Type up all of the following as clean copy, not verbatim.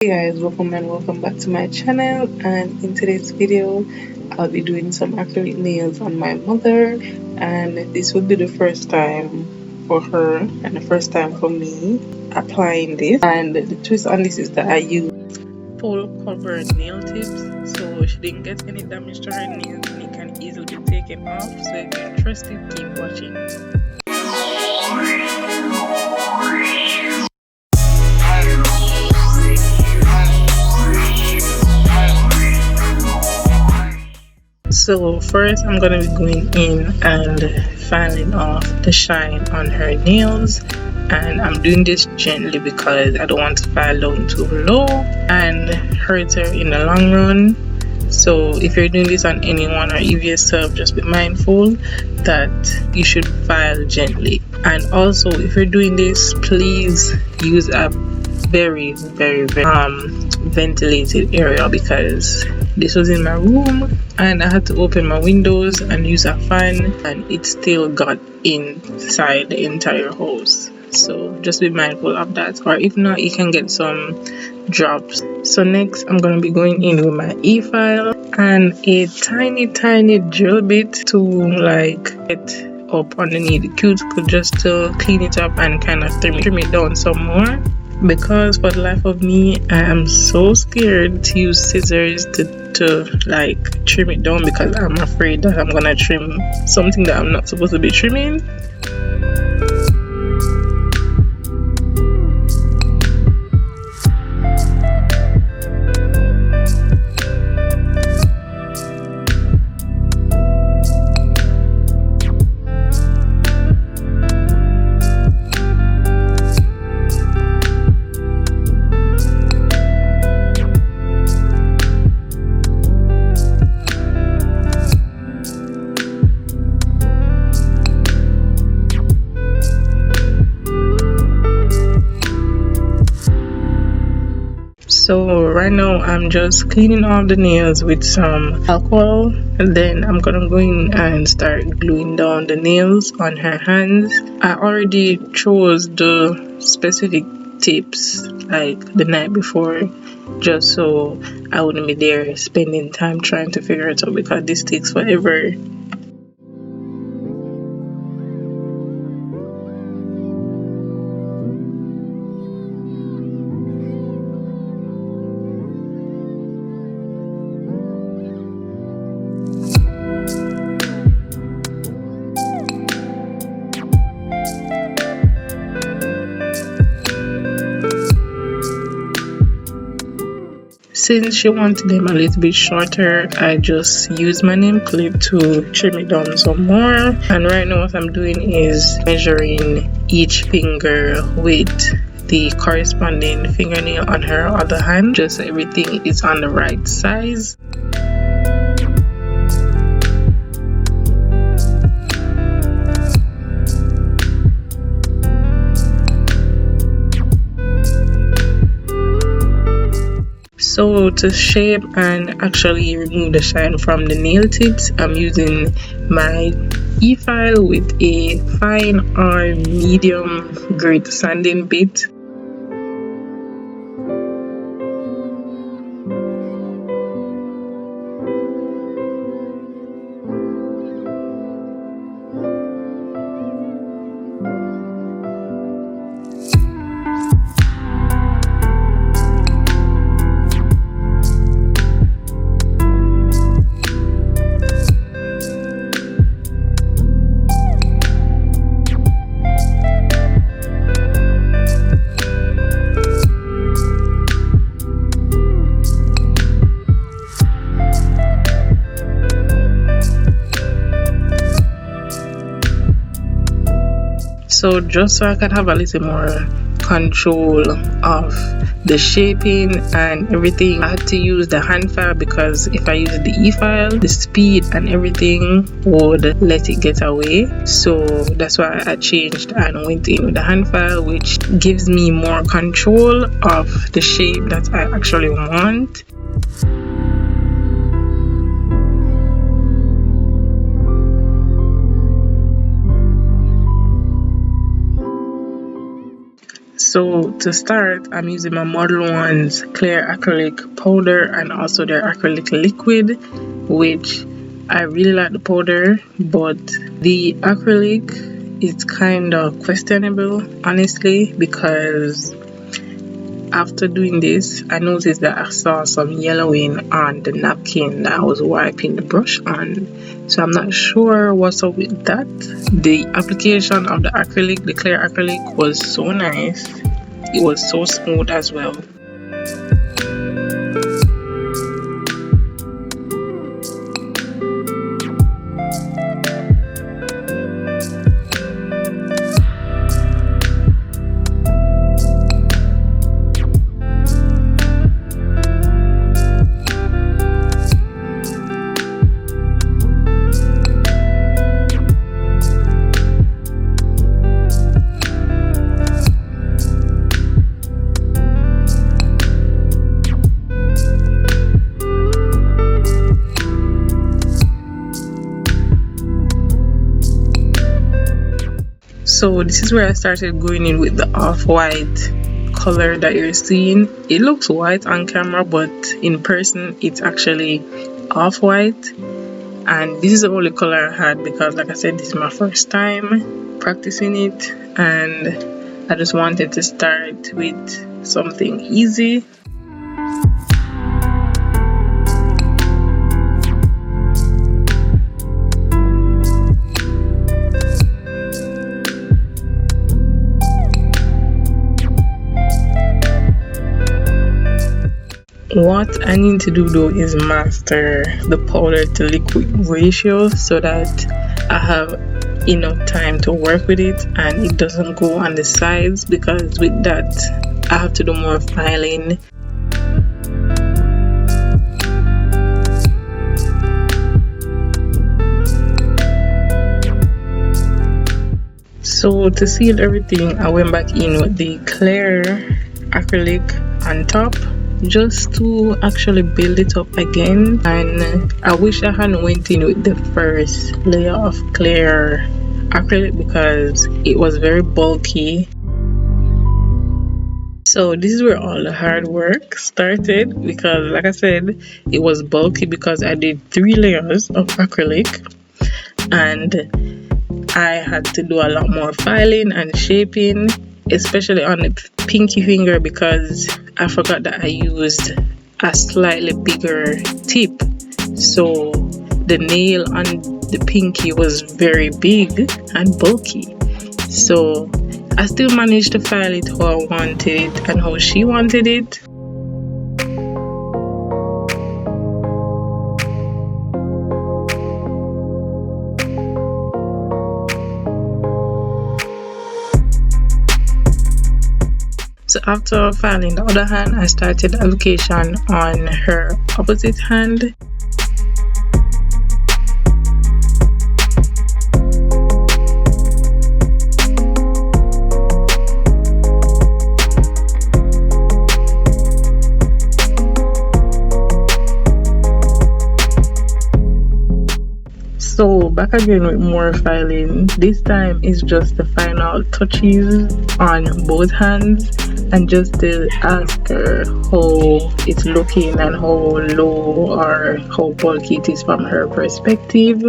Hey guys, welcome and welcome back to my channel, and in today's video I'll be doing some acrylic nails on my mother, and this will be the first time for her and the first time for me applying this. And the twist on this is that I use full cover nail tips, so she didn't get any damage to her nails and it can easily be taken off. So if you're interested, keep watching. So first I'm going to be going in and filing off the shine on her nails, and I'm doing this gently because I don't want to file down too low and hurt her in the long run. So if you're doing this on anyone or even yourself, just be mindful that you should file gently. And also, if you're doing this, please use a very ventilated area, because this was in my room and I had to open my windows and use a fan, and it still got inside the entire house. So just be mindful of that, or if not, you can get some drops. So next I'm going to be going in with my e-file and a tiny drill bit to get up underneath the cuticle, just to clean it up and kind of trim it down some more. Because for the life of me, I am so scared to use scissors to trim it down, because I'm afraid that I'm gonna trim something that I'm not supposed to be trimming. So right now I'm just cleaning off the nails with some alcohol, and then I'm gonna go in and start gluing down the nails on her hands. I already chose the specific tips like the night before, just so I wouldn't be there spending time trying to figure it out, because this takes forever. Since she wanted them a little bit shorter, I just used my nail clip to trim it down some more. And right now what I'm doing is measuring each finger with the corresponding fingernail on her other hand, just so everything is on the right size. So to shape and actually remove the shine from the nail tips, I'm using my e-file with a fine or medium grit sanding bit. So just so I can have a little more control of the shaping and everything, I had to use the hand file, because if I use the e-file, the speed and everything would let it get away. So that's why I changed and went in with the hand file, which gives me more control of the shape that I actually want. So to start, I'm using my Model 1's clear acrylic powder and also their acrylic liquid, which I really like the powder, but the acrylic is kind of questionable, honestly, because after doing this, I noticed that I saw some yellowing on the napkin that I was wiping the brush on. So I'm not sure what's up with that. The application of the acrylic, the clear acrylic, was so nice. It was so smooth as well. So this is where I started going in with the off-white color that you're seeing. It looks white on camera, but in person it's actually off-white. And this is the only color I had because, like I said, this is my first time practicing it, and I just wanted to start with something easy. What I need to do though is master the powder to liquid ratio so that I have enough time to work with it and it doesn't go on the sides, because with that I have to do more filing. So to seal everything, I went back in with the clear acrylic on top, just to actually build it up again. And I wish I hadn't went in with the first layer of clear acrylic because it was very bulky. So this is where all the hard work started, because like I said, it was bulky because I did 3 layers of acrylic and I had to do a lot more filing and shaping, especially on the pinky finger, because I forgot that I used a slightly bigger tip, so the nail on the pinky was very big and bulky. So I still managed to file it how I wanted it and how she wanted it. So after filing the other hand, I started application on her opposite hand. So back again with more filing. This time is just the final touches on both hands, and just to ask her how it's looking and how low or how bulky it is from her perspective.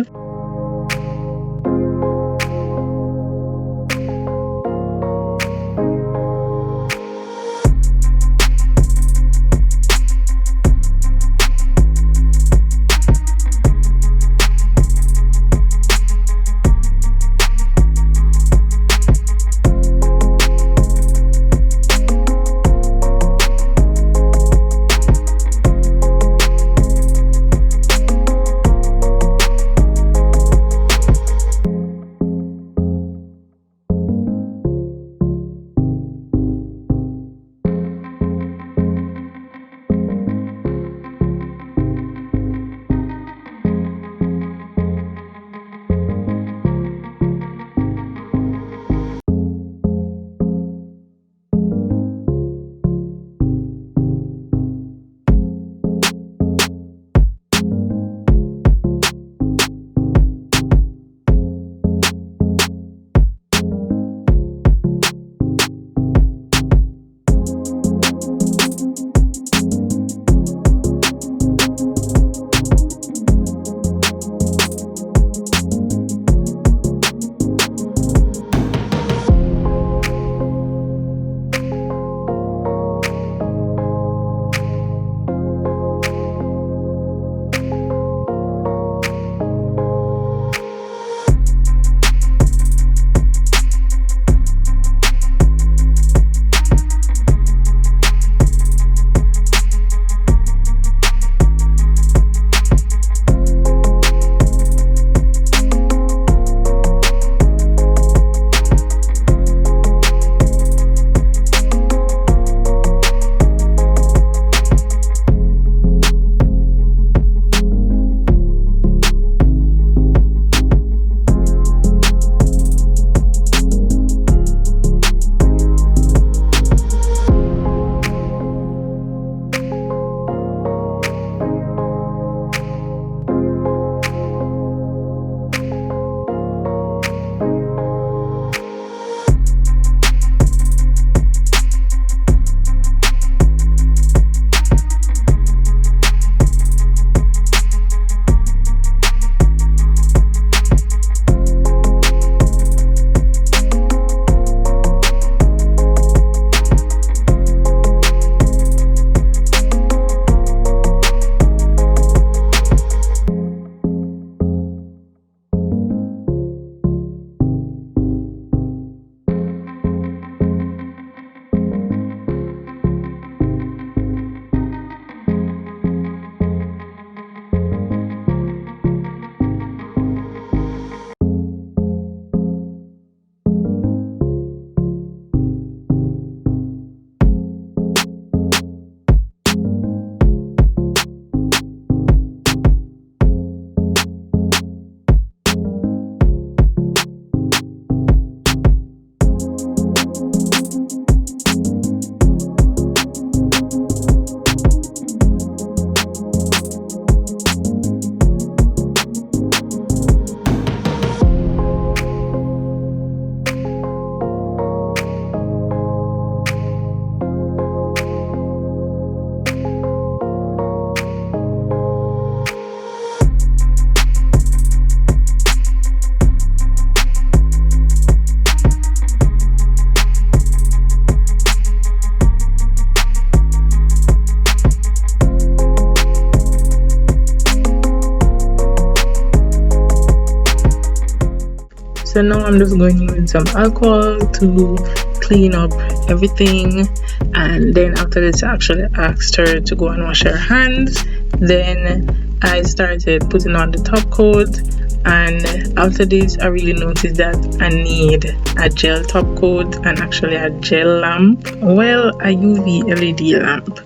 So now I'm just going in with some alcohol to clean up everything, and then after this I actually asked her to go and wash her hands. Then I started putting on the top coat, and after this I really noticed that I need a gel top coat and actually a gel lamp, well, a UV LED lamp.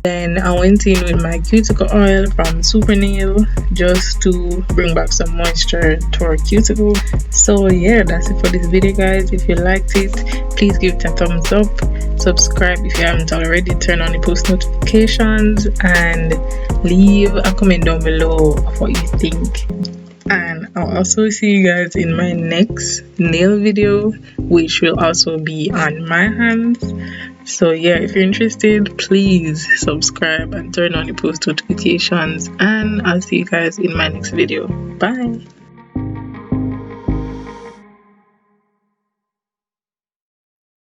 Then I went in with my cuticle oil from Super Nail just to bring back some moisture to our cuticle. So yeah, that's it for this video, guys. If you liked it, please give it a thumbs up, subscribe if you haven't already, turn on the post notifications, and leave a comment down below of what you think. And I'll also see you guys in my next nail video, which will also be on my hands. So yeah, if you're interested, please subscribe and turn on the post notifications, and I'll see you guys in my next video. Bye.